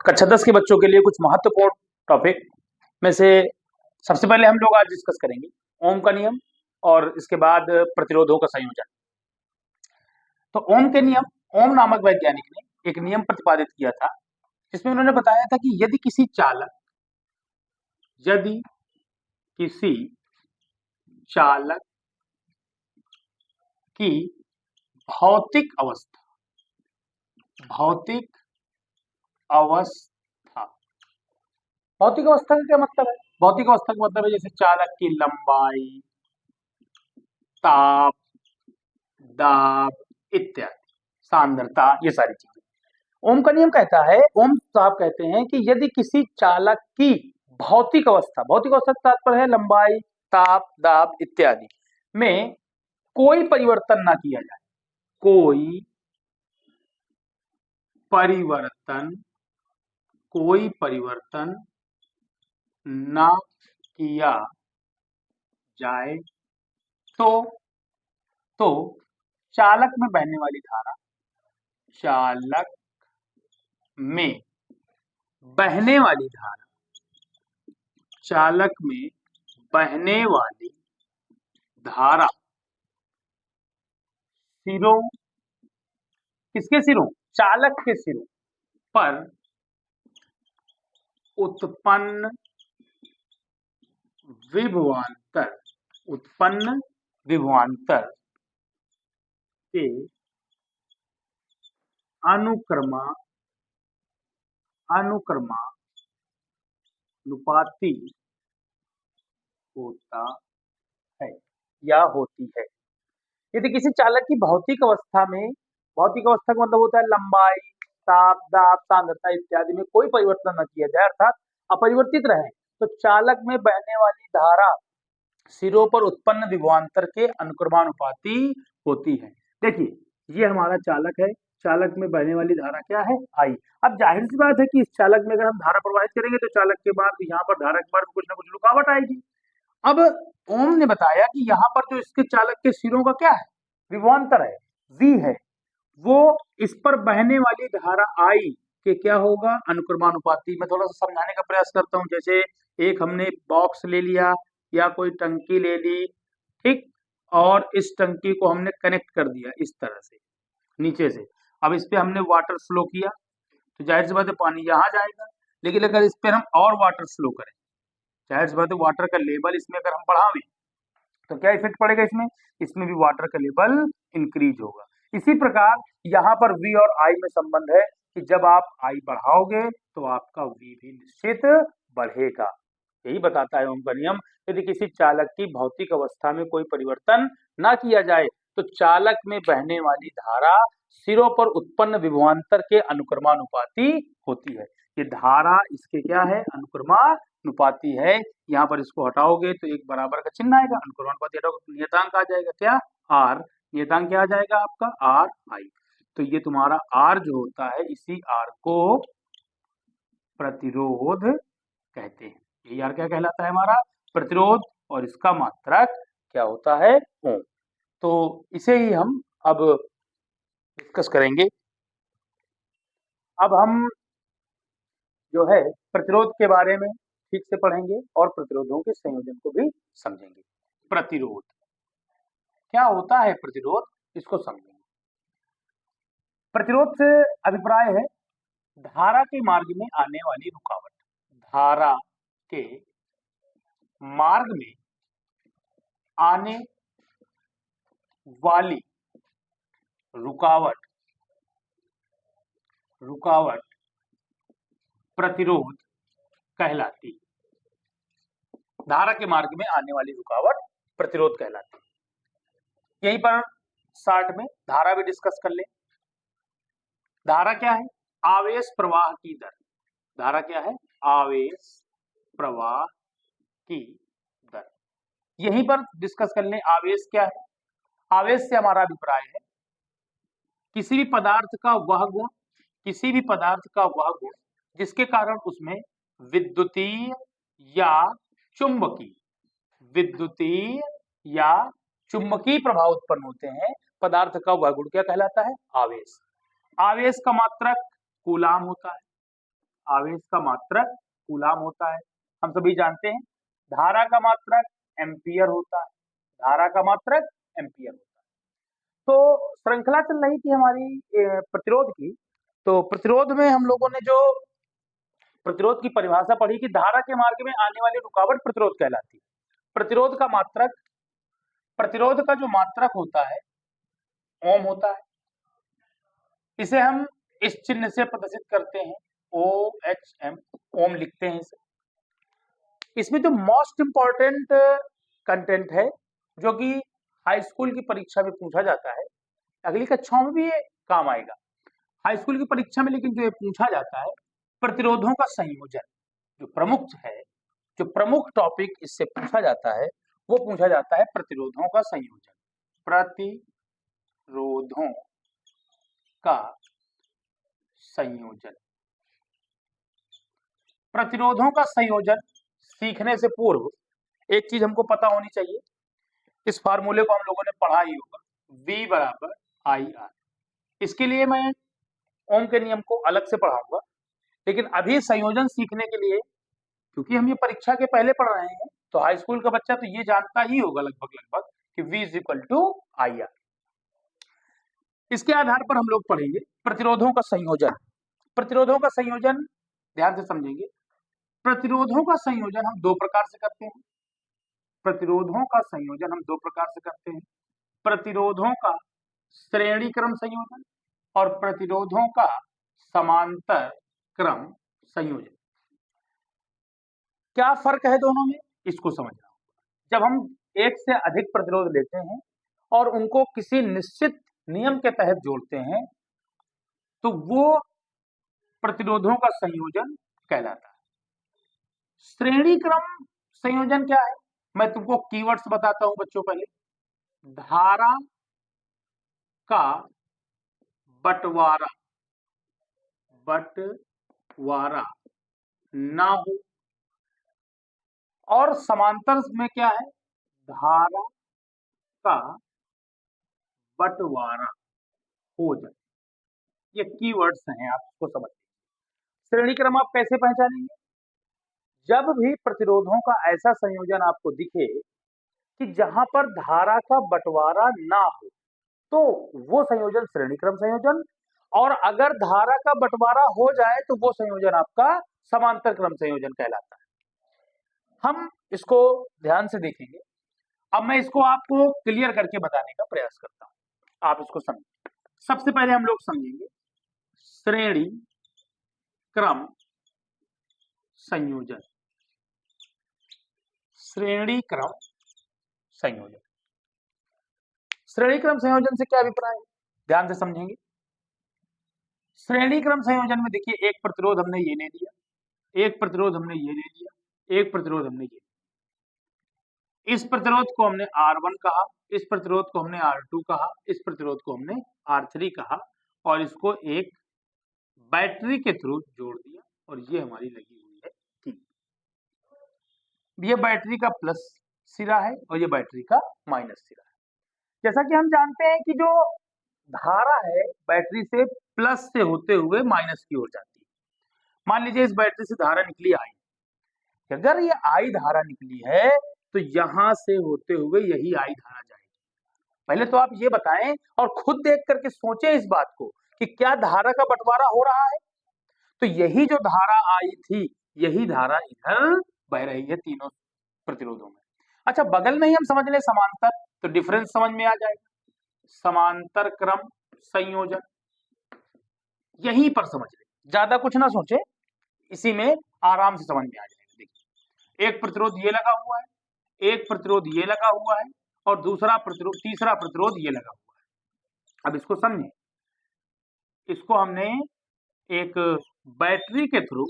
कक्षा 10 के बच्चों के लिए कुछ महत्वपूर्ण टॉपिक में से सबसे पहले हम लोग आज डिस्कस करेंगे ओम का नियम और इसके बाद प्रतिरोधों का संयोजन। तो ओम के नियम, ओम नामक वैज्ञानिक ने एक नियम प्रतिपादित किया था जिसमें उन्होंने बताया था कि यदि किसी चालक की भौतिक अवस्था भौतिक अवस्था का क्या मतलब है? भौतिक अवस्था का मतलब है जैसे चालक की लंबाई, ताप, दाब इत्यादि, सांद्रता, ये सारी चीजें। ओम का नियम कहता है, ओम साहब कहते हैं कि यदि किसी चालक की भौतिक अवस्था का तात्पर्य है लंबाई, ताप, दाब इत्यादि में कोई परिवर्तन ना किया जाए, कोई परिवर्तन ना किया जाए तो चालक में बहने वाली धारा, सिरों, किसके सिरों? चालक के सिरों पर उत्पन्न विभवांतर के अनुक्रमानुपाती होता है या होती है। यदि किसी चालक की भौतिक अवस्था का मतलब होता है लंबाई, ताप, दाब, सांद्रता इत्यादि में कोई परिवर्तन न किया जाए, अर्थात अपरिवर्तित रहे, तो चालक में बहने वाली धारा सिरों पर उत्पन्न विभवांतर के अनुक्रमानुपाती होती है। देखिए, ये हमारा चालक है, चालक में बहने वाली धारा क्या है? आई। अब जाहिर सी बात है कि इस चालक में अगर हम धारा प्रवाहित करेंगे तो चालक के बाद यहाँ पर धारा के बाद कुछ ना कुछ रुकावट आएगी। अब ओम ने बताया कि यहाँ पर जो इसके चालक के सिरों का क्या है? विभवांतर है, V है, वो इस पर बहने वाली धारा I के क्या होगा? अनुक्रमानुपाती। मैं थोड़ा सा समझाने का प्रयास करता हूँ। जैसे एक हमने बॉक्स ले लिया या कोई टंकी ले ली, ठीक, और इस टंकी को हमने कनेक्ट कर दिया इस तरह से नीचे से। अब इस पे हमने वाटर फ्लो किया तो जाहिर सी बात है पानी यहाँ जाएगा, लेकिन अगर इस पर हम और वाटर फ्लो करें, जाहिर सी बात है वाटर का लेवल इसमें अगर हम बढ़ावें तो क्या इफेक्ट पड़ेगा? इसमें भी वाटर का लेवल इंक्रीज होगा। इसी प्रकार यहाँ पर V और I में संबंध है कि जब आप I बढ़ाओगे तो आपका V भी निश्चित बढ़ेगा। यही बताता है ओम का नियम। यदि किसी चालक की भौतिक अवस्था में कोई परिवर्तन ना किया जाए तो चालक में बहने वाली धारा सिरों पर उत्पन्न विभवांतर के अनुक्रमानुपाती होती है। ये धारा इसके क्या है? अनुक्रमानुपाती है। यहाँ पर इसको हटाओगे तो एक बराबर का चिन्ह आएगा, अनुक्रमानुपाती हटाओगे तो नियतांक आ जाएगा, क्या? R। नियतांक क्या आ जाएगा आपका? RI। तो ये तुम्हारा R जो होता है, इसी R को प्रतिरोध कहते हैं। यही R क्या कहलाता है? हमारा प्रतिरोध। और इसका मात्रक क्या होता है? ओम। तो इसे ही हम अब डिस्कस करेंगे। अब हम जो है प्रतिरोध के बारे में ठीक से पढ़ेंगे और प्रतिरोधों के संयोजन को भी समझेंगे। प्रतिरोध क्या होता है? प्रतिरोध, इसको समझेंगे। प्रतिरोध से अभिप्राय है धारा के मार्ग में आने वाली रुकावट। धारा के मार्ग में आने वाली रुकावट प्रतिरोध कहलाती। धारा के मार्ग में आने वाली रुकावट प्रतिरोध कहलाती। यहीं पर शॉर्ट में धारा भी डिस्कस कर ले। धारा क्या है? आवेश प्रवाह की दर। धारा क्या है? आवेश प्रवाह की दर। यहीं पर डिस्कस कर ले आवेश क्या है। आवेश से हमारा अभिप्राय है किसी भी पदार्थ का वह गुण जिसके कारण उसमें विद्युतीय या चुंबकीय प्रभाव उत्पन्न होते हैं। पदार्थ का वह गुण क्या कहलाता है? आवेश। आवेश का मात्रक कूलाम होता है। आवेश का मात्रक कूलाम होता है। हम सभी जानते हैं धारा का मात्रक एम्पियर होता है, धारा का मात्रक एम्पियर होता है। तो श्रृंखला चल रही थी हमारी प्रतिरोध की। तो प्रतिरोध में हम लोगों ने जो प्रतिरोध की परिभाषा पढ़ी कि धारा के मार्ग में आने वाली रुकावट प्रतिरोध कहलाती है। प्रतिरोध का मात्रक, प्रतिरोध का जो मात्रक होता है ओम होता है। इसे हम इस चिन्ह से प्रदर्शित करते हैं, OHM, ओम लिखते हैं इसे। इसमें जो मोस्ट इंपॉर्टेंट कंटेंट है जो कि हाई स्कूल की परीक्षा में पूछा जाता है, अगली कक्षाओं में भी ये काम आएगा। हाई स्कूल की परीक्षा में लेकिन जो ये पूछा जाता है प्रतिरोधों का संयोजन, जो प्रमुख है, जो प्रमुख टॉपिक इससे पूछा जाता है वो पूछा जाता है प्रतिरोधों का संयोजन। प्रतिरोधों का संयोजन। प्रतिरोधों का संयोजन सीखने से पूर्व एक चीज हमको पता होनी चाहिए, इस फार्मूले को हम लोगों ने पढ़ा ही होगा, V बराबर IR। इसके लिए मैं ओम के नियम को अलग से पढ़ाऊंगा, लेकिन अभी संयोजन सीखने के लिए, क्योंकि हम ये परीक्षा के पहले पढ़ रहे हैं, तो हाई स्कूल का बच्चा तो ये जानता ही होगा लगभग कि V is equal to IR। इसके आधार पर हम लोग पढ़ेंगे प्रतिरोधों का संयोजन। प्रतिरोधों का संयोजन ध्यान से समझेंगे। प्रतिरोधों का संयोजन हम दो प्रकार से करते हैं। प्रतिरोधों का संयोजन हम दो प्रकार से करते हैं, प्रतिरोधों का श्रेणी क्रम संयोजन और प्रतिरोधों का समांतर क्रम संयोजन। क्या फर्क है दोनों में, इसको समझना होगा। जब हम एक से अधिक प्रतिरोध लेते हैं और उनको किसी निश्चित नियम के तहत जोड़ते हैं तो वो प्रतिरोधों का संयोजन कहलाता है। श्रेणी क्रम संयोजन क्या है, मैं तुमको कीवर्ड्स बताता हूं बच्चों। पहले धारा का बंटवारा ना हो, और समांतर में क्या है, धारा का बंटवारा हो जाए। ये कीवर्ड्स हैं, आप इसको समझ लीजिए। श्रेणी क्रम आप कैसे पहचानेंगे, जब भी प्रतिरोधों का ऐसा संयोजन आपको दिखे कि जहां पर धारा का बंटवारा ना हो तो वो संयोजन श्रेणी क्रम संयोजन, और अगर धारा का बंटवारा हो जाए तो वो संयोजन आपका समांतर क्रम संयोजन कहलाता है। हम इसको ध्यान से देखेंगे। अब मैं इसको आपको क्लियर करके बताने का प्रयास करता हूं, आप इसको समझें। सबसे पहले हम लोग समझेंगे श्रेणी क्रम संयोजन। श्रेणी क्रम संयोजन, श्रेणी क्रम संयोजन से क्या अभिप्राय है, ध्यान से समझेंगे। श्रेणी क्रम संयोजन में देखिए, एक प्रतिरोध हमने ये ले लिया, एक प्रतिरोध हमने ये ले लिया, एक प्रतिरोध हमने ये, इस प्रतिरोध को हमने R1 कहा, इस प्रतिरोध को हमने R2 कहा, इस प्रतिरोध को हमने R3 कहा, और इसको एक बैटरी के थ्रू जोड़ दिया, और ये हमारी लगी हुई है T। ये बैटरी का प्लस सिरा है और ये बैटरी का माइनस सिरा है। जैसा कि हम जानते हैं कि जो धारा है बैटरी से प्लस से होते हुए माइनस की ओर जाती है। मान लीजिए इस बैटरी से धारा निकली I, अगर ये I धारा निकली है तो यहां से होते हुए यही I धारा जाएगी। पहले तो आप ये बताएं और खुद देख करके सोचें इस बात को कि क्या धारा का बंटवारा हो रहा है, तो यही जो धारा आई थी यही धारा इधर बह रही है तीनों प्रतिरोधों में। अच्छा, बगल में ही हम समझ लें समांतर, तो डिफरेंस समझ में आ जाएगा। समांतर क्रम संयोजन यहीं पर समझ ले, ज्यादा कुछ ना सोचे, इसी में आराम से समझ में आ जाएगा। देखिए, एक प्रतिरोध ये लगा हुआ है, एक प्रतिरोध ये लगा हुआ है, और दूसरा प्रतिरोध, तीसरा प्रतिरोध ये लगा हुआ है। अब इसको समझें, इसको हमने एक बैटरी के थ्रू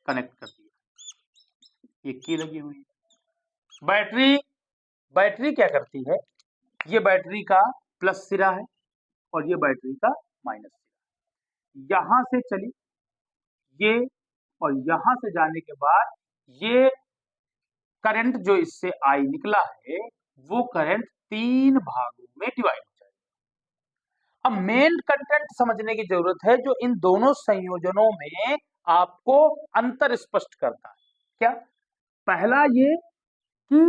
कनेक्ट कर दिया, ये की लगी हुई है। बैटरी क्या करती है, ये बैटरी का प्लस सिरा है और ये बैटरी का माइनस सिरा। यहां से चली ये, और यहां से जाने के बाद ये करंट जो इससे आई निकला है वो करंट तीन भागों में डिवाइड हो जाएगा। अब मेन कंटेंट समझने की जरूरत है जो इन दोनों संयोजनों में आपको अंतर स्पष्ट करता है। क्या? पहला ये कि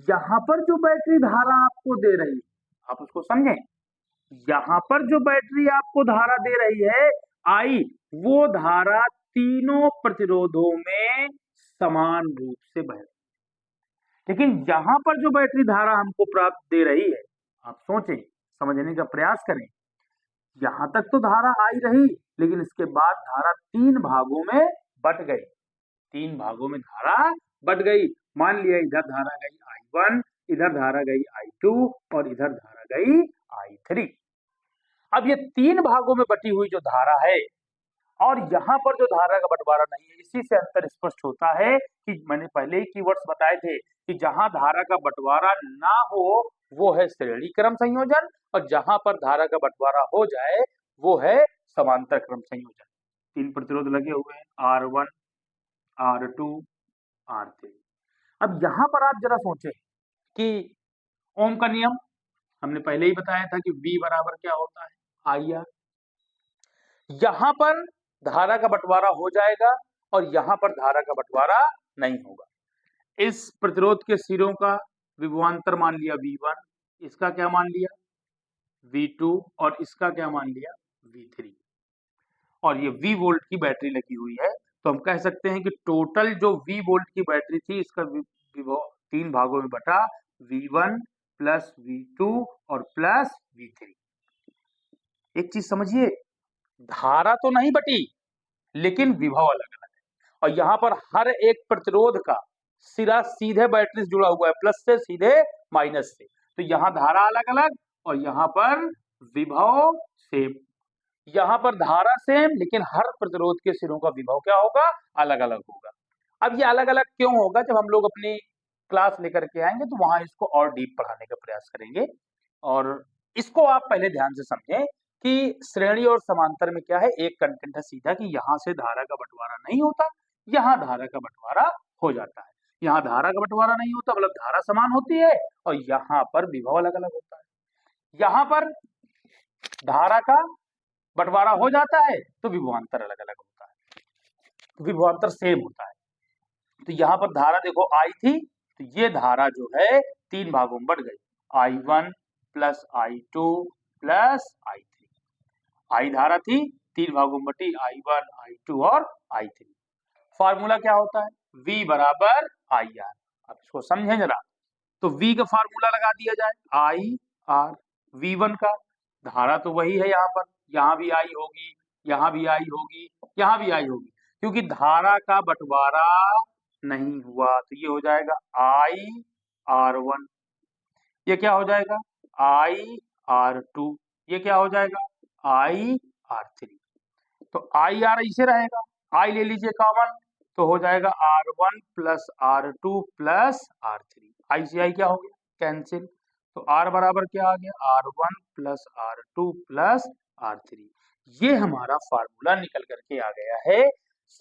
यहां पर जो बैटरी धारा आपको दे रही है, आप उसको समझें, यहां पर जो बैटरी आपको धारा दे रही है आई, वो धारा तीनों प्रतिरोधों में समान रूप से बह रही है। लेकिन यहां पर जो बैटरी धारा हमको प्राप्त दे रही है, आप सोचें, समझने का प्रयास करें, यहां तक तो धारा आई रही, लेकिन इसके बाद धारा तीन भागों में बट गई, तीन भागों में धारा बट गई। मान लिया इधर धारा गई I1, इधर धारा गई I2 और इधर धारा गई I3। अब ये तीन भागों में बटी हुई जो धारा है और यहाँ पर जो धारा का बंटवारा नहीं है, इसी से अंतर स्पष्ट होता है कि मैंने पहले ही कीवर्ड्स बताए थे कि जहां धारा का बंटवारा ना हो वो है श्रेणी क्रम संयोजन, और जहां पर धारा का बंटवारा हो जाए वो है समांतर क्रम संयोजन। तीन प्रतिरोध लगे हुए हैं, R1, R2, R3। अब यहां पर आप जरा सोचें कि ओम का नियम हमने पहले ही बताया था कि V बराबर क्या होता है, IR। यहां पर धारा का बंटवारा हो जाएगा और यहां पर धारा का बंटवारा नहीं होगा। इस प्रतिरोध के सिरों का विभवांतर मान लिया V1, इसका क्या मान लिया V2 और इसका क्या मान लिया V3, और ये V वोल्ट की बैटरी लगी हुई है। तो हम कह सकते हैं कि टोटल जो V वोल्ट की बैटरी थी, इसका विभव तीन भागों में बटा, V1 प्लस V2 और प्लस V3। एक चीज समझिए, धारा तो नहीं बटी लेकिन विभव अलग अलग है, और यहाँ पर हर एक प्रतिरोध का सिरा सीधे बैटरी से जुड़ा हुआ है, प्लस से सीधे माइनस से। तो यहाँ धारा अलग अलग और यहाँ पर विभव सेम। यहाँ पर धारा सेम लेकिन हर प्रतिरोध के सिरों का विभव क्या होगा, अलग अलग होगा। अब ये अलग अलग क्यों होगा, जब हम लोग अपनी क्लास लेकर के आएंगे तो वहां इसको और डीप पढ़ाने का प्रयास करेंगे। और इसको आप पहले ध्यान से समझें कि श्रेणी और समांतर में क्या है, एक कंटेंट है सीधा कि यहां से धारा का बंटवारा नहीं होता, यहां धारा का बंटवारा हो जाता है। यहाँ धारा का बंटवारा नहीं होता मतलब धारा समान होती है, और यहाँ पर विभव अलग अलग होता है। यहाँ पर धारा का बंटवारा हो जाता है तो विभवांतर अलग अलग होता है, विभवांतर सेम होता है। तो यहाँ पर धारा देखो आई थी, तो ये धारा जो है तीन भागों में बढ़ गई, I1 plus I2 plus I3। आई धारा थी, तीन भागों में बटी, I1, I2 और I3। फार्मूला क्या होता है, V बराबर IR। अब इसको समझें जरा, तो V का फार्मूला लगा दिया जाए, IR। V1 का धारा तो वही है, यहाँ पर, यहाँ भी I होगी, यहाँ भी I होगी, यहाँ भी I होगी, क्योंकि धारा का बंटवारा नहीं हुआ, तो ये हो जाएगा IR1। ये क्या हो जाएगा IR2। ये क्या हो जाएगा IR3। तो IR ऐसे रहेगा, I ले लीजिए कॉमन, तो हो जाएगा R1 plus R2 plus R3। I से I क्या हो गया, कैंसिल। तो R बराबर क्या आ गया, R1 plus R2 plus R3। ये हमारा फार्मूला निकल करके आ गया है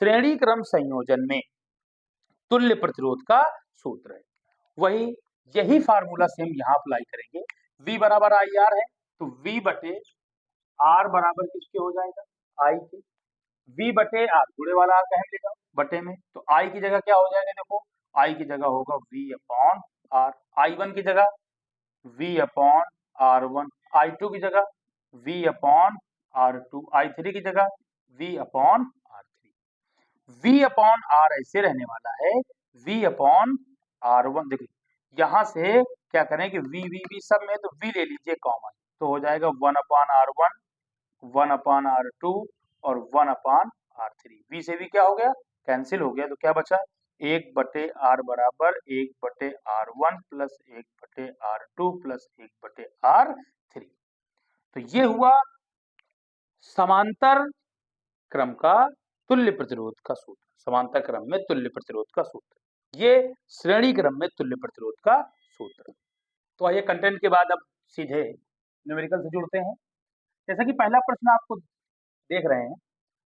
श्रेणी क्रम संयोजन में तुल्य प्रतिरोध का सूत्र है। वही यही फार्मूला से हम यहाँ अप्लाई करेंगे। V बराबर IR है, तो V बटे R बराबर किसके हो जाएगा, I के। V बटे R, जुड़े वाला R कहीं ले जाओ बटे में, तो I की जगह क्या हो जाएगा, देखो I की जगह होगा V अपॉन R, I1 की जगह V अपॉन R1, I2 की जगह V अपॉन R2, I3 की जगह V upon R3। V upon R ऐसे रहने वाला है, V अपॉन R1। देखिए यहां से क्या करें कि V सब में, तो V ले लीजिए कॉमन, तो हो जाएगा 1 अपॉन R1, 1 अपॉन R2 और 1 अपॉन R3। V से भी क्या हो गया, कैंसिल हो गया, तो क्या बचा, 1 बटे R बराबर 1 बटे R1 प्लस 1 बटे R2 प्लस 1 बटे R3। तो ये हुआ समांतर क्रम का तुल्य प्रतिरोध का सूत्र, समांतर क्रम में तुल्य प्रतिरोध का सूत्र, ये श्रेणी क्रम में तुल्य प्रतिरोध का सूत्र। तो आइए कंटेंट के बाद अब सीधे न्यूमेरिकल से जुड़ते हैं। जैसा कि पहला प्रश्न आपको देख रहे हैं,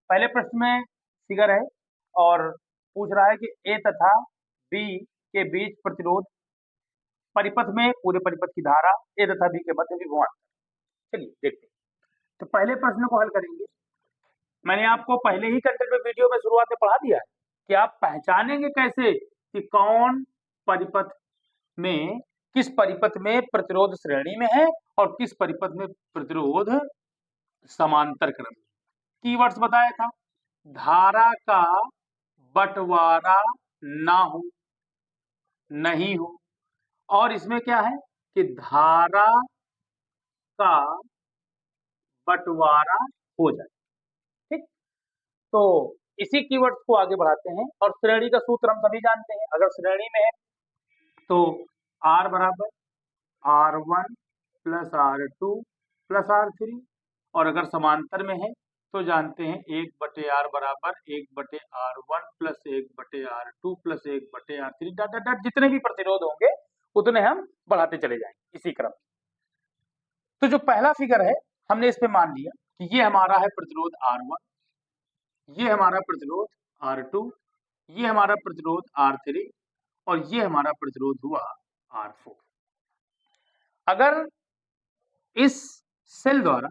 पहले प्रश्न में फिगर है और पूछ रहा है कि ए तथा बी के बीच प्रतिरोध, परिपथ में पूरे परिपथ की धारा, ए तथा बी के मध्य विभवांतर। चलिए देखते हैं, तो पहले प्रश्न को हल करेंगे। मैंने आपको पहले ही कंटेंट में वीडियो में शुरुआत में पढ़ा दिया है कि आप पहचानेंगे कैसे कि कौन परिपथ में, किस परिपथ में प्रतिरोध श्रेणी में है और किस परिपथ में प्रतिरोध समांतर क्रम में। कीवर्ड्स बताया था, धारा का बंटवारा ना हो, नहीं हो, और इसमें क्या है कि धारा का बंटवारा हो जाए। ठीक, तो इसी कीवर्ड्स को आगे बढ़ाते हैं और श्रेणी का सूत्र हम सभी जानते हैं। अगर श्रेणी में है तो R बराबर R1 plus R2 plus R3, और अगर समांतर में है तो जानते हैं 1/R बराबर 1/R1 plus 1/R2 plus 1/R3, dot dot dot जितने भी प्रतिरोध होंगे उतने हम बढ़ाते चले जाएंगे इसी क्रम में। तो जो पहला फिगर है हमने इस पे मान लिया कि ये हमारा है प्रतिरोध R1, ये हमारा प्रतिरोध R2, ये हमारा प्रतिरोध R3 और ये हमारा प्रतिरोध हुआ R4। अगर इस सेल द्वारा,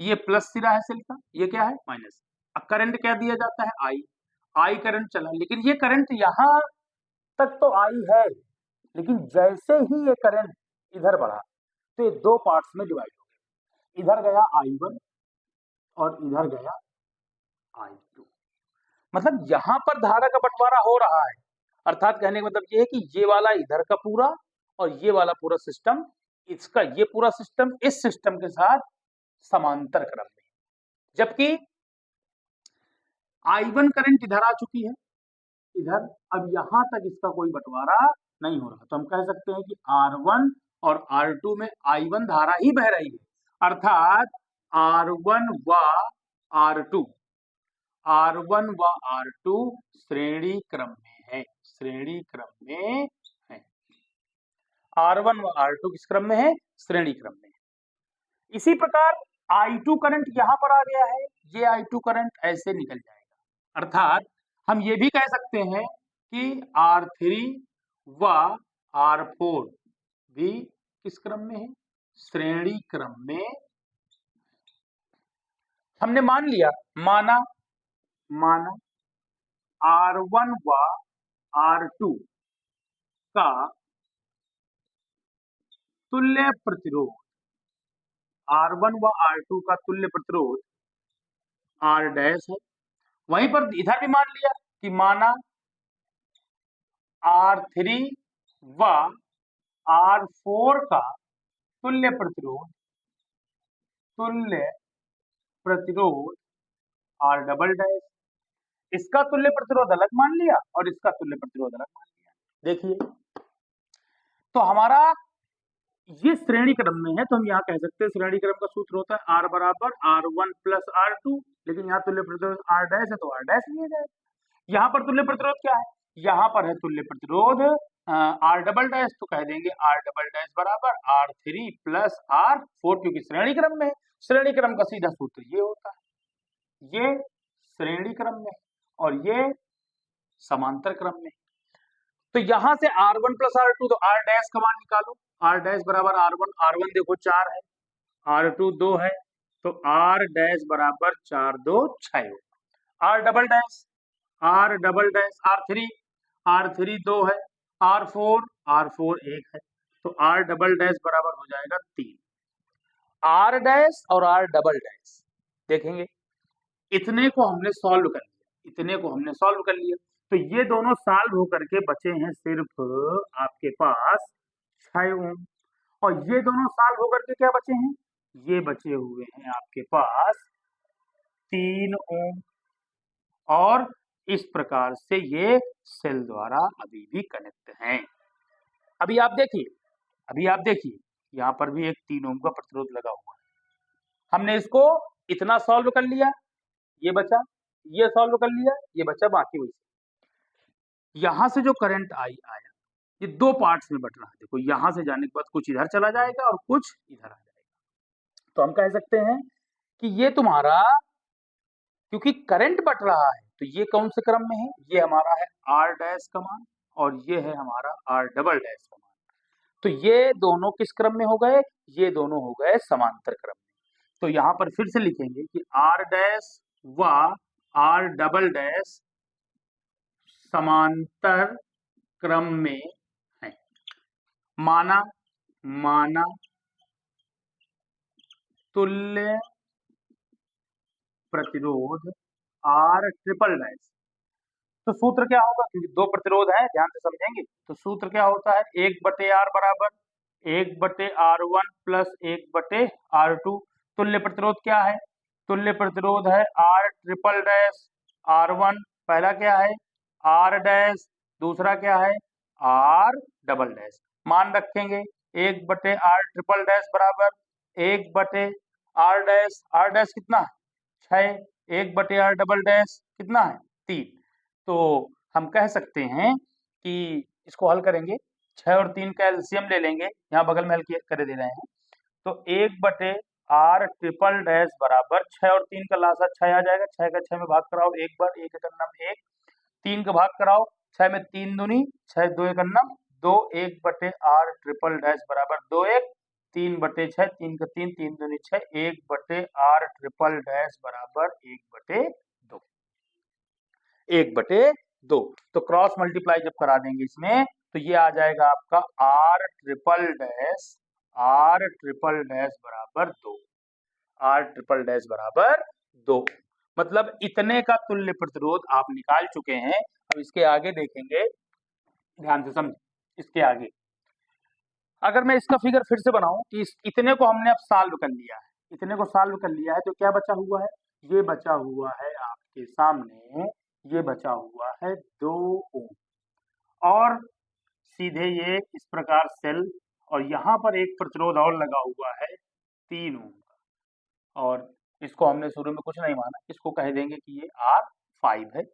ये प्लस सिरा है सेल का, ये क्या है माइनस, अब करंट क्या दिया जाता है I करंट चला, लेकिन ये करंट यहां तक तो I है, लेकिन जैसे ही ये करंट इधर बढ़ा तो ये दो पार्ट्स में डिवाइड हो गया, इधर गया I1 और इधर गया I2। मतलब यहां पर धारा का बंटवारा हो रहा है, अर्थात कहने का मतलब ये है कि ये वाला इधर का पूरा और ये वाला पूरा सिस्टम, इसका ये पूरा सिस्टम इस सिस्टम के साथ समांतर क्रम में, जबकि I1 करंट इधर आ चुकी है इधर, अब यहां तक इसका कोई बंटवारा नहीं हो रहा, तो हम कह सकते हैं कि R1 और R2 में I1 धारा ही बह रही है, अर्थात R1 व R2 श्रेणी क्रम में है, श्रेणी क्रम में है। R1 व R2 किस क्रम में है, श्रेणी क्रम में। इसी प्रकार I2 करंट यहां पर आ गया है, ये I2 करंट ऐसे निकल जाएगा, अर्थात हम ये भी कह सकते हैं कि R3 व R4 भी किस क्रम में है, श्रेणी क्रम में। हमने मान लिया, माना R1 व R2 का तुल्य प्रतिरोध, R1 व R2 का तुल्य प्रतिरोध R डैश है। वहीं पर इधर भी मान लिया कि माना R3 व R4 का तुल्य प्रतिरोध R डबल डैश, इसका तुल्य प्रतिरोध अलग मान लिया और इसका तुल्य प्रतिरोध अलग मान लिया। देखिए, तो हमारा ये श्रेणी क्रम में है, तो हम यहाँ कह सकते हैं श्रेणी क्रम का सूत्र होता है R बराबर R1 प्लस R2, लेकिन यहाँ तुल्य प्रतिरोध R डैश है तो R डैश लिया जाए। यहाँ पर तुल्य प्रतिरोध क्या है, यहाँ पर है तुल्य प्रतिरोध R डबल डैश, तो कह देंगे R डबल डैश बराबर R3 प्लस R4, क्योंकि श्रेणी क्रम में, श्रेणी क्रम का सीधा सूत्र ये होता है, ये श्रेणी क्रम में और ये समांतर क्रम में। तो यहां से R1 प्लस R2, तो R डैश का मान निकालो, R डैश बराबर R1 देखो 4 है, R2 2 है, तो R डैश बराबर 4 2 6 हो। R डबल डैश R3 2 है, R4 1 है, तो R डबल डैश बराबर हो जाएगा 3। R डैश और R डबल डैश देखेंगे, इतने को हमने सॉल्व कर लिया, तो ये दोनों सॉल्व होकर के बचे हैं सिर्फ आपके पास 6 ओम, और ये दोनों सॉल्व होकर के क्या बचे हैं, ये बचे हुए हैं आपके पास 3 ओम, और इस प्रकार से ये सेल द्वारा अभी भी कनेक्ट हैं। अभी आप देखिए यहाँ पर भी एक 3 ओम का प्रतिरोध लगा हुआ है, हमने इसको इतना सॉल्व कर लिया, ये बचा, ये सॉल्व कर लिया, ये बचा, बाकी वही। यहां से जो करंट आया ये दो पार्ट्स में बट रहा है, देखो यहां से जाने के बाद कुछ इधर चला जाएगा और कुछ इधर आ जाएगा, तो हम कह सकते हैं कि ये तुम्हारा, क्योंकि करंट बट रहा है तो ये कौन से क्रम में है, ये हमारा है R डैश का मान और ये है हमारा R डबल डैश का मान, तो ये दोनों किस क्रम में हो गए, ये दोनों हो गए समांतर क्रम में। तो यहां पर फिर से लिखेंगे कि R डैश व R डबल डैश समांतर क्रम में है। माना तुल्य प्रतिरोध R ट्रिपल डैश। तो सूत्र क्या होगा, क्योंकि दो प्रतिरोध है, ध्यान से समझेंगे। तो सूत्र क्या होता है, 1/R बराबर 1/R1 प्लस 1/R2। तुल्य प्रतिरोध क्या है, तुल्य प्रतिरोध है R ट्रिपल डैश R1, पहला क्या है R डैश, दूसरा क्या है R डबल डैश। मान रखेंगे 1/R ट्रिपल डैश बराबर 1/R डैश, R डैश कितना है 6, 1/R डबल डैश कितना है 3। तो हम कह सकते हैं कि इसको हल करेंगे, 6 और 3 का एलसीएम ले लेंगे, यहाँ बगल में हल कर दे रहे हैं। तो 1/R ट्रिपल डैश बराबर 6 और 3 का लासा 6 आ जाएगा, 6 का 6 में भाग कराओ, एक बार, एक एकन्नम 1, 3 का भाग कराओ, 6 में 3 दूनी 6, 2 एकन्नम 2, 1/R ट्रिपल डैश बराबर 2 1, 3/6, 3 का 3, 3 दूनी 6, 1/R ट्रिपल डैश बराबर 1/2, 1/2। तो क्रॉस मल्टीप्लाई जब करा देंगे इसमें, तो ये आ जाएगा आपका R ट्रिपल डैश बराबर 2, R ट्रिपल डैश बराबर 2। मतलब इतने का तुल्य प्रतिरोध आप निकाल चुके हैं। अब इसके आगे देखेंगे, ध्यान से समझ, इसके आगे अगर मैं इसका फिगर फिर से बनाऊं कि इतने को हमने अब सॉल्व कर लिया है, इतने को सॉल्व कर लिया है, तो क्या बचा हुआ है, ये बचा हुआ है आपके सामने, ये बचा हुआ है 2 ओम, और सीधे ये इस प्रकार सेल, और यहाँ पर एक प्रतिरोध और लगा हुआ है 3 ओम का, और इसको हमने शुरू में कुछ नहीं माना, इसको कह देंगे कि ये R5 है।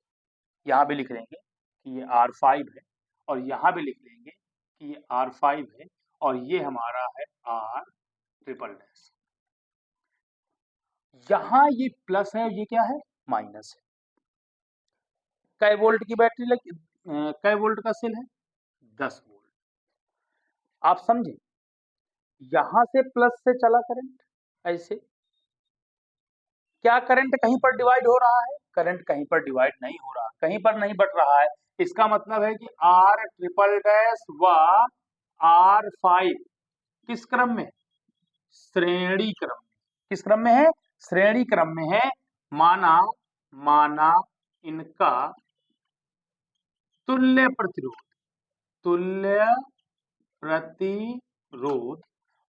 यहाँ भी लिख देंगे कि ये R5 है, और यहाँ भी लिख देंगे कि ये R5 है, और ये हमारा है R ट्रिपल डैश। यहाँ ये प्लस है और ये क्या है माइनस है। कै वोल्ट की बैटरी लगी, कै वोल्ट का सेल है 10 वोल्ट। आप समझे, यहां से प्लस से चला करंट, ऐसे क्या करंट कहीं पर डिवाइड हो रहा है, करंट कहीं पर डिवाइड नहीं हो रहा, कहीं पर नहीं बढ़ रहा है। इसका मतलब है कि R ट्रिपल डैश व R5 किस क्रम में, श्रेणी क्रम में। किस क्रम में है, श्रेणी क्रम में है। माना इनका तुल्य प्रतिरोध,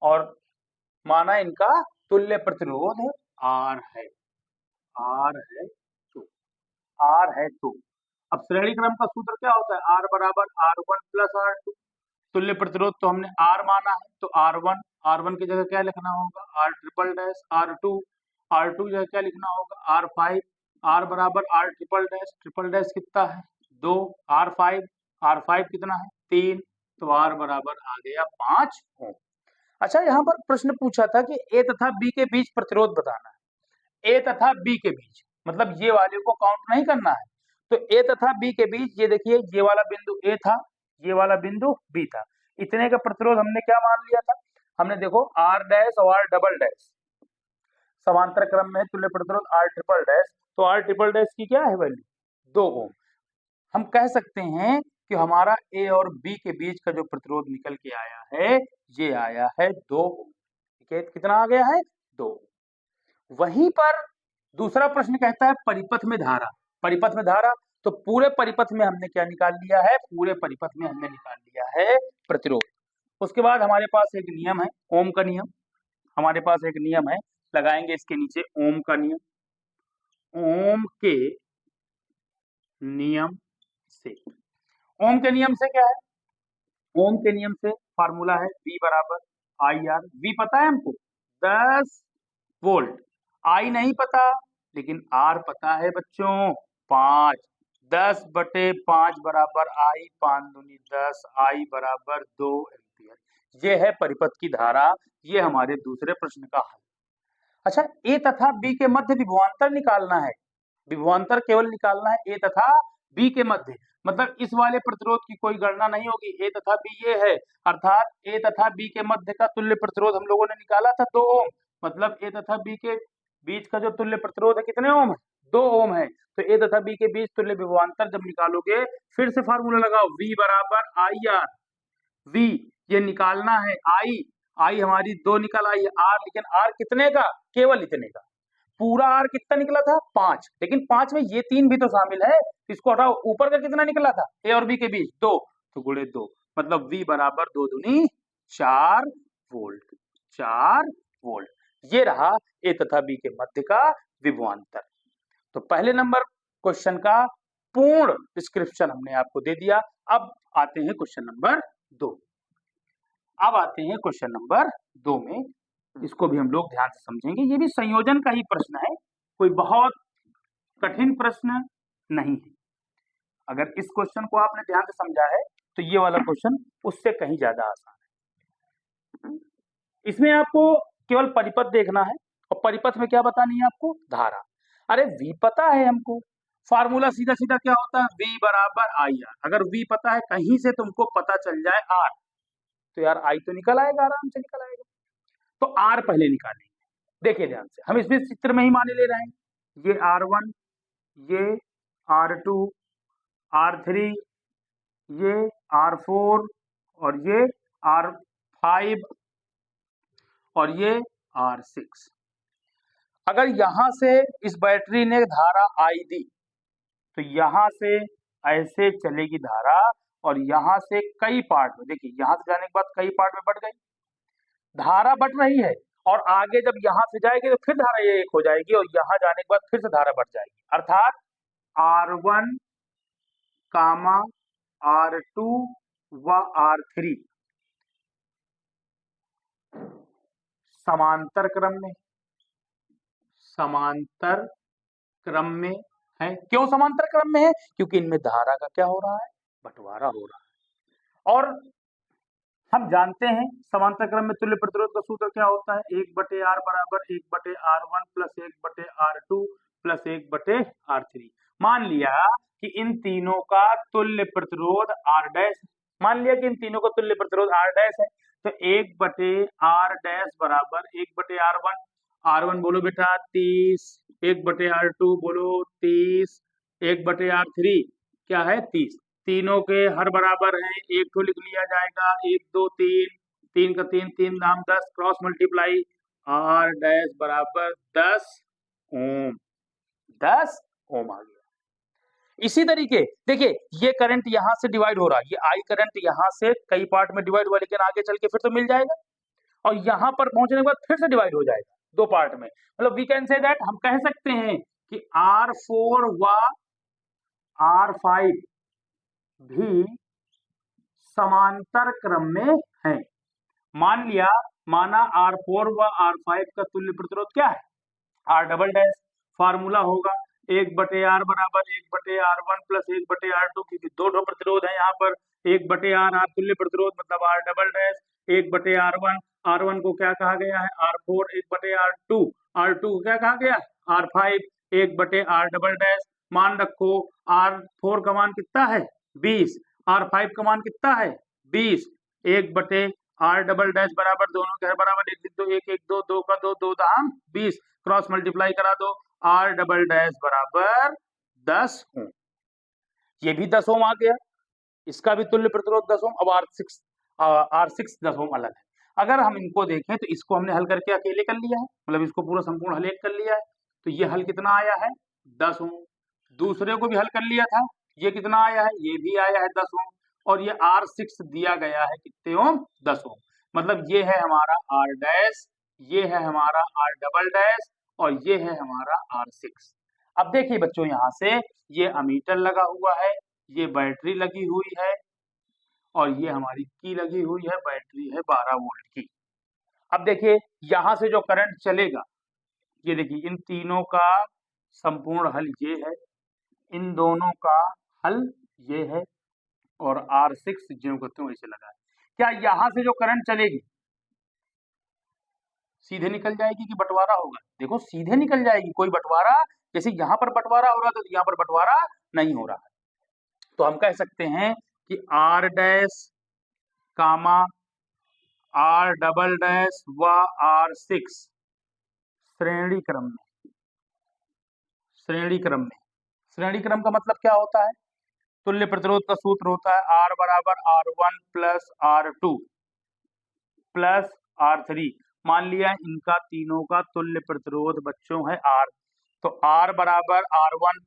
और माना इनका तुल्य प्रतिरोध R है, तो अब श्रेणी क्रम का सूत्र क्या होता है, R बराबर R1 प्लस R2। तुल्य प्रतिरोध तो हमने R माना है, तो R1 की जगह क्या लिखना होगा, R ट्रिपल डैश, R2 की जगह क्या लिखना होगा, R5, R बराबर R ट्रिपल डैश कितना है 2, R5 कितना है 3, तो R बराबर आ गया 5 ओम। अच्छा, यहाँ पर प्रश्न पूछा था कि A तथा B के बीच प्रतिरोध बताना है। A तथा B के बीच मतलब ये वाले को काउंट नहीं करना है। तो A तथा B के बीच, ये देखिए, ये वाला बिंदु A था, ये वाला बिंदु B था। इतने का प्रतिरोध हमने क्या मान लिया था, हमने देखो R डैश और R डबल डैश समांतर क्रम में तुल्य प्रतिरोध R ट्रिपल डैश, तो R ट्रिपल डैश की क्या है वैल्यू 2 ओम। हम कह सकते हैं कि हमारा A और B के बीच का जो प्रतिरोध निकल के आया है, ये आया है 2 ओम। ठीक है, कितना आ गया है 2। वहीं पर दूसरा प्रश्न कहता है परिपथ में धारा। तो पूरे परिपथ में हमने क्या निकाल लिया है, पूरे परिपथ में हमने निकाल लिया है प्रतिरोध। उसके बाद हमारे पास एक नियम है, ओम का नियम। हमारे पास एक नियम है, लगाएंगे इसके नीचे ओम का नियम। ओम के नियम से, ओम के नियम से क्या है, ओम के नियम से फार्मूला है V बराबर IR। V पता है हमको 10 वोल्ट, I नहीं पता, लेकिन R पता है बच्चों 5। 10/5 बराबर I, 5 दूनी 10, I बराबर 2 एम्पियर। ये है परिपथ की धारा, ये हमारे दूसरे प्रश्न का हल। अच्छा, A तथा B के मध्य विभवांतर निकालना है, विभवांतर केवल निकालना है A तथा B के मध्य, मतलब इस वाले प्रतिरोध की कोई गणना नहीं होगी। A तथा B ये है, अर्थात A तथा B के मध्य का तुल्य प्रतिरोध हम लोगों ने निकाला था 2 ओम, मतलब ए तथा बी के बीच का जो तुल्य प्रतिरोध है कितने ओम है? 2 ओम है। तो ए तथा बी के बीच तुल्य विभवांतर जब निकालोगे, फिर से फार्मूला लगाओ, V बराबर आई आर। V ये निकालना है, आई हमारी 2 निकल आई है, आर लेकिन आर कितने का? केवल इतने का। पूरा आर कितना निकला था? 5, लेकिन 5 में ये 3 भी तो शामिल है, इसको हटाओ। ऊपर का कितना निकला था ए और बी के बीच? 2, तो गुणे 2, मतलब V बराबर 2 दूनी 4 वोल्ट। 4 वोल्ट ये रहा ए तथा बी के मध्य का विभवांतर। तो पहले नंबर क्वेश्चन का पूर्ण डिस्क्रिप्शन हमने आपको दे दिया। अब आते हैं क्वेश्चन नंबर 2। अब आते हैं क्वेश्चन नंबर 2 में, इसको भी हम लोग ध्यान से समझेंगे। ये भी संयोजन का ही प्रश्न है, कोई बहुत कठिन प्रश्न नहीं है। अगर इस क्वेश्चन को आपने ध्यान से समझा है तो ये वाला क्वेश्चन उससे कहीं ज्यादा आसान है। इसमें आपको केवल परिपथ देखना है, और परिपथ में क्या बतानी है आपको? धारा। अरे V पता है हमको, फार्मूला सीधा सीधा क्या होता है? V बराबर आई आर। अगर V पता है, कहीं से तुमको पता चल जाए R, तो यार I तो निकल आएगा, आराम से निकल आएगा। तो R पहले निकालेंगे। देखिए ध्यान से, हम इसमें चित्र में ही माने ले रहे हैं, ये R1, ये R2, R3, ये R4, और ये R5, और ये R6। अगर यहां से इस बैटरी ने धारा आई दी, तो यहां से ऐसे चलेगी धारा, और यहां से कई पार्ट में, देखिए यहां से जाने के बाद कई पार्ट में बढ़ गई, धारा बढ़ रही है, और आगे जब यहां से जाएगी तो फिर धारा ये एक हो जाएगी, और यहां जाने के बाद फिर से धारा बढ़ जाएगी। अर्थात R1, R2 व R3 समांतर क्रम में है। क्यों समांतर क्रम में है? क्योंकि इनमें धारा का क्या हो रहा है? बंटवारा हो रहा है। और हम जानते हैं समांतर क्रम में तुल्य प्रतिरोध का सूत्र क्या होता है? 1/R बराबर 1/R1 plus 1/R2 plus 1/R3। मान लिया कि इन तीनों का तुल्य प्रतिरोध R डैश, मान लिया कि इन तीनों का तुल्य प्रतिरोध R डैश है, तो 1/R डैश बराबर 1/R1। R1 बोलो बेटा 30, 1/R2 बोलो 30, 1/R3 क्या है? 30। तीनों के हर बराबर हैं, एक तो लिख लिया जाएगा, 1 2 3, 3 का 3, 3 दाम 10, क्रॉस मल्टीप्लाई, R डैश बराबर 10 ओम। 10 ओम आ गया। इसी तरीके देखिए, ये करंट यहां से डिवाइड हो रहा है, ये आई करंट यहां से कई पार्ट में डिवाइड हुआ, लेकिन आगे चल के फिर तो मिल जाएगा, और यहां पर पहुंचने के बाद फिर से डिवाइड हो जाएगा 2 पार्ट में। मतलब वी कैन से दैट, हम कह सकते हैं कि R4 व R5 भी समांतर क्रम में है। मान लिया, माना R4 व R5 का तुल्य प्रतिरोध क्या है? R double dash. फार्मूला होगा 1/R बराबर 1/R1 प्लस 1/R2, क्योंकि दो प्रतिरोध है यहाँ पर, 1/R तुल्य प्रतिरोध मतलब R double dash, 1/R1, R1 को क्या कहा गया है? R4, 1/R2, R2 को क्या कहा गया? R5, 1/R double dash. मान रखो R4 का मान कितना है? 20, R5 का मान कितना है? 20, 1/R डबल डैश बराबर, दोनों के हर बराबर 1 2 1 1 2 2 का 2 2 दाम 20, क्रॉस मल्टीप्लाई करा दो, R डबल डैश बराबर 10 ओम। ये भी 10 ओम आ गया, इसका भी तुल्य प्रतिरोध 10 ओम। अब R6 10 ओम अलग है। अगर हम इनको देखें तो इसको हमने हल करके अकेले कर लिया है, मतलब इसको पूरा संपूर्ण हल एक कर लिया है, तो ये हल कितना आया है? 10 ओम। दूसरे को भी हल कर लिया था, ये कितना आया है? ये भी आया है 10 ओम। और ये R6 दिया गया है कितने ओम? 10 ओम। मतलब ये है हमारा R डैश, ये है हमारा R डबल डैश, और ये है हमारा R6। अब देखिए बच्चों, यहाँ से ये अमीटर लगा हुआ है, ये बैटरी लगी हुई है, और ये हमारी की लगी हुई है, बैटरी है 12 वोल्ट की। अब देखिए यहां से जो करंट चलेगा, ये देखिए इन तीनों का संपूर्ण हल ये है, इन दोनों का हल ये है, और R6 ज्यों को त्यों ऐसे लगा है। क्या यहां से जो करंट चलेगी सीधे निकल जाएगी कि बंटवारा होगा? देखो सीधे निकल जाएगी, कोई बंटवारा, जैसे यहां पर बंटवारा हो रहा था तो यहां पर बंटवारा नहीं हो रहा है। तो हम कह सकते हैं कि R डैश कामा R डबल डैश व R6 श्रेणी क्रम में, श्रेणी क्रम में, श्रेणी क्रम का मतलब क्या होता है? तुल्य प्रतिरोध का सूत्र होता है R बराबर R1 plus R2 plus R3। मान लिया इनका तीनों का तुल्य प्रतिरोध बच्चों है R, तो R बराबर R1,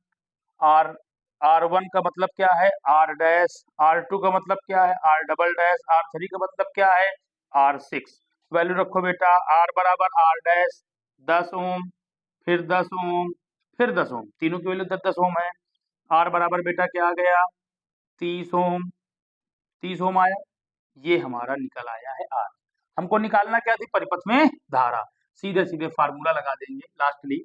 R1 का मतलब क्या है R डैश, R2 का मतलब क्या है R डबल डैश, R3 का मतलब क्या है R6। वैल्यू रखो बेटा, R बराबर R डैश 10 ओम, फिर 10 ओम, फिर 10 ओम, तीनों की वैल्यू 10-10 ओम है। R बराबर बेटा क्या आ गया 30 ओम, 30 ओम आया, ये हमारा निकल आया है R। हमको निकालना क्या थी? परिपथ में धारा। सीधे सीधे फार्मूला लगा देंगे लास्टली।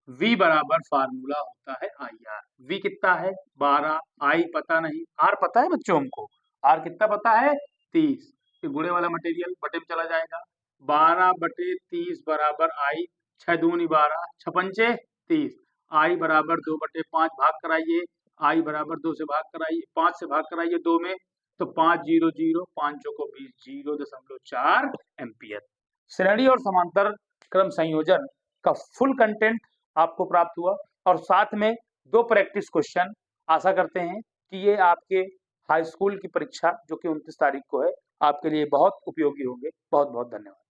V बराबर फार्मूला होता है IR। V कितना है 12, I पता नहीं, R पता है बच्चों हमको, R कितना पता है 30। ये गुणे वाला मटेरियल बटे में चला जाएगा, 12 बटे 30 बराबर I, 6 दूनी 12, 6 पंचे 30, I बराबर 2 बटे 5, भाग कराइए, I बराबर 2 से भाग कराइए, 5 से भाग कराइए 2 में, तो 5 0 0, 5 चौको 20, 0.4 एम्पियर। श्रेणी और समांतर क्रम संयोजन का फुल कंटेंट आपको प्राप्त हुआ, और साथ में 2 प्रैक्टिस क्वेश्चन। आशा करते हैं कि ये आपके हाई स्कूल की परीक्षा जो कि 29 तारीख को है, आपके लिए बहुत उपयोगी होंगे। बहुत बहुत धन्यवाद।